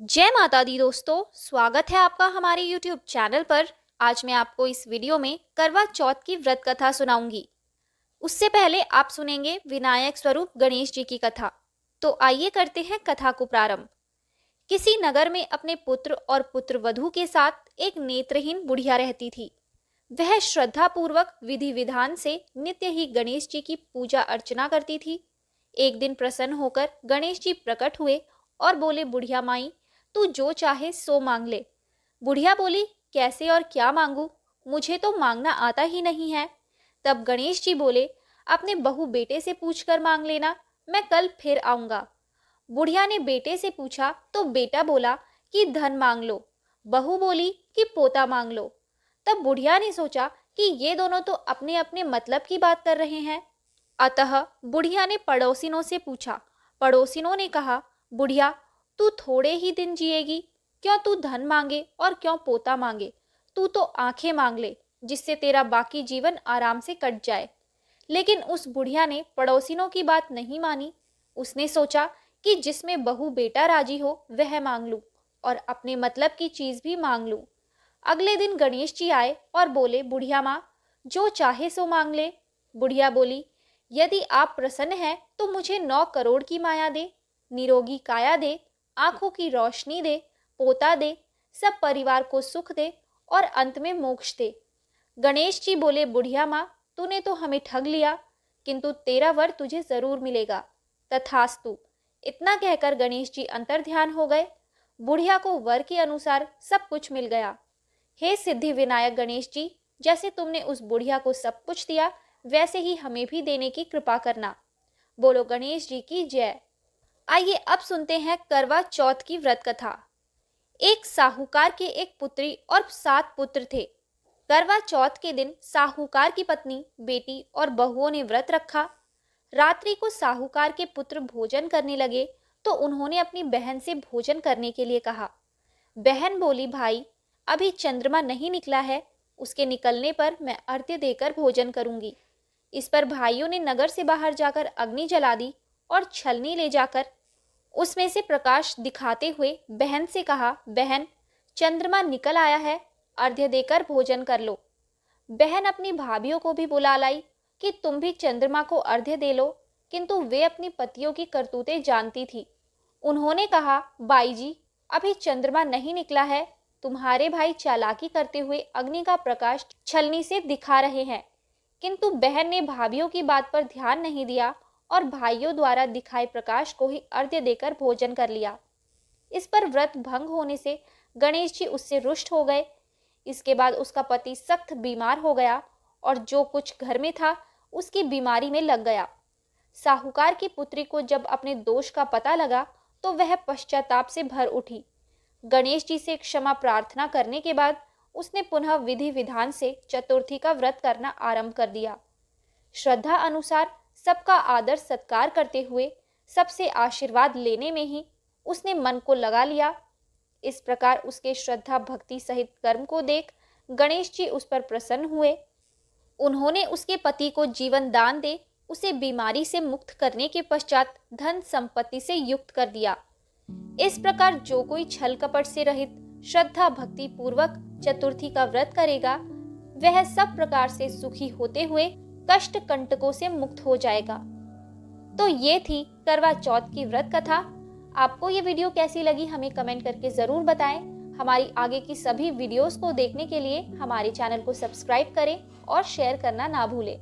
जय माता दी दोस्तों, स्वागत है आपका हमारे YouTube चैनल पर। आज मैं आपको इस वीडियो में करवा चौथ की व्रत कथा सुनाऊंगी। उससे पहले आप सुनेंगे विनायक स्वरूप गणेश जी की कथा। तो आइए करते हैं कथा को प्रारंभ। किसी नगर में अपने पुत्र और पुत्र वधू के साथ एक नेत्रहीन बुढ़िया रहती थी। वह श्रद्धा पूर्वक विधि विधान से नित्य ही गणेश जी की पूजा अर्चना करती थी। एक दिन प्रसन्न होकर गणेश जी प्रकट हुए और बोले, बुढ़िया माई, तू जो चाहे सो मांग ले। बुढ़िया बोली, कैसे और क्या मांगू, मुझे तो मांगना आता ही नहीं है। तब गणेश जी बोले, अपने बहू बेटे से पूछकर मांग लेना, मैं कल फिर आऊंगा। बुढ़िया ने बेटे से पूछा तो बेटा बोला कि धन मांग लो। बहू बोली कि पोता मांग लो। तब बुढ़िया ने सोचा कि ये दोनों तो अपने अपने मतलब की बात कर रहे हैं। अतः बुढ़िया ने पड़ोसिनों से पूछा। पड़ोसिनों ने कहा, बुढ़िया, तू थोड़े ही दिन जिएगी, क्यों तू धन मांगे और क्यों पोता मांगे। तू तो आंखें मांग ले, जिससे तेरा बाकी जीवन आराम से कट जाए। लेकिन उस बुढ़िया ने पड़ोसिनों की बात नहीं मानी। उसने सोचा कि जिसमें बहू बेटा राजी हो वह मांग लूं और अपने मतलब की चीज भी मांग लूं। अगले दिन गणेश जी आए और बोले, बुढ़िया माँ, जो चाहे सो मांग ले। बुढ़िया बोली, यदि आप प्रसन्न हैं तो मुझे 9 करोड़ की माया दे, निरोगी काया दे, आंखों की रोशनी दे, पोता दे, सब परिवार को सुख दे और अंत में मोक्ष दे। गणेश जी बोले, बुढ़िया माँ, तूने तो हमें ठग लिया, किंतु तेरा वर तुझे जरूर मिलेगा। तथास्तु। इतना कहकर गणेश जी अंतर्ध्यान हो गए। बुढ़िया को वर के अनुसार सब कुछ मिल गया। हे सिद्धि विनायक गणेश जी, जैसे तुमने उस बुढ़िया को सब कुछ दिया, वैसे ही हमें भी देने की कृपा करना। बोलो गणेश जी की जय। आइए अब सुनते हैं करवा चौथ की व्रत कथा। एक साहूकार के एक पुत्री और 7 पुत्र थे। करवा चौथ के दिन साहूकार की पत्नी, बेटी और बहुओं ने व्रत रखा। रात्रि को साहूकार के पुत्र भोजन करने लगे तो उन्होंने अपनी बहन से भोजन करने के लिए कहा। बहन बोली, भाई, अभी चंद्रमा नहीं निकला है, उसके निकलने पर मैं अर्घ्य देकर भोजन करूंगी। इस पर भाइयों ने नगर से बाहर जाकर अग्नि जला दी और छलनी ले जाकर उसमें से प्रकाश दिखाते हुए बहन से कहा, बहन, चंद्रमा निकल आया है, अर्घ्य देकर भोजन कर लो। बहन अपनी भाभियों को भी बुला लाई कि तुम भी चंद्रमा को अर्घ्य दे लो, किंतु वे अपनी पतियों की करतूतें जानती थी। उन्होंने कहा, बाई जी, अभी चंद्रमा नहीं निकला है, तुम्हारे भाई चालाकी करते हुए अग्नि का प्रकाश छलनी से दिखा रहे हैं। किंतु बहन ने भाभियों की बात पर ध्यान नहीं दिया और भाइयों द्वारा दिखाए प्रकाश को ही अर्घ्य देकर भोजन कर लिया। इस पर व्रत भंग होने से गणेश जी उससे रुष्ट हो गए। इसके बाद उसका पति सख्त बीमार हो गया और जो कुछ घर में था उसकी बीमारी में लग गया। साहूकार की पुत्री को जब अपने दोष का पता लगा तो वह पश्चाताप से भर उठी। गणेश जी से क्षमा प्रार्थना करने के बाद उसने पुनः विधि विधान से चतुर्थी का व्रत करना आरंभ कर दिया। श्रद्धा अनुसार सबका आदर सत्कार करते हुए सबसे आशीर्वाद लेने में ही उसने मन को लगा लिया। इस प्रकार उसके श्रद्धा भक्ति सहित कर्म को देख गणेश जी उस पर प्रसन्न हुए। उन्होंने उसके पति को जीवन दान दे उसे बीमारी से मुक्त करने के पश्चात धन संपत्ति से युक्त कर दिया। इस प्रकार जो कोई छल कपट से रहित श्रद्धा भक्ति पूर्वक चतुर्थी का व्रत करेगा वह सब प्रकार से सुखी होते हुए कष्ट कंटकों से मुक्त हो जाएगा। तो ये थी करवा चौथ की व्रत कथा। आपको ये वीडियो कैसी लगी हमें कमेंट करके जरूर बताएं। हमारी आगे की सभी वीडियोस को देखने के लिए हमारे चैनल को सब्सक्राइब करें और शेयर करना ना भूलें।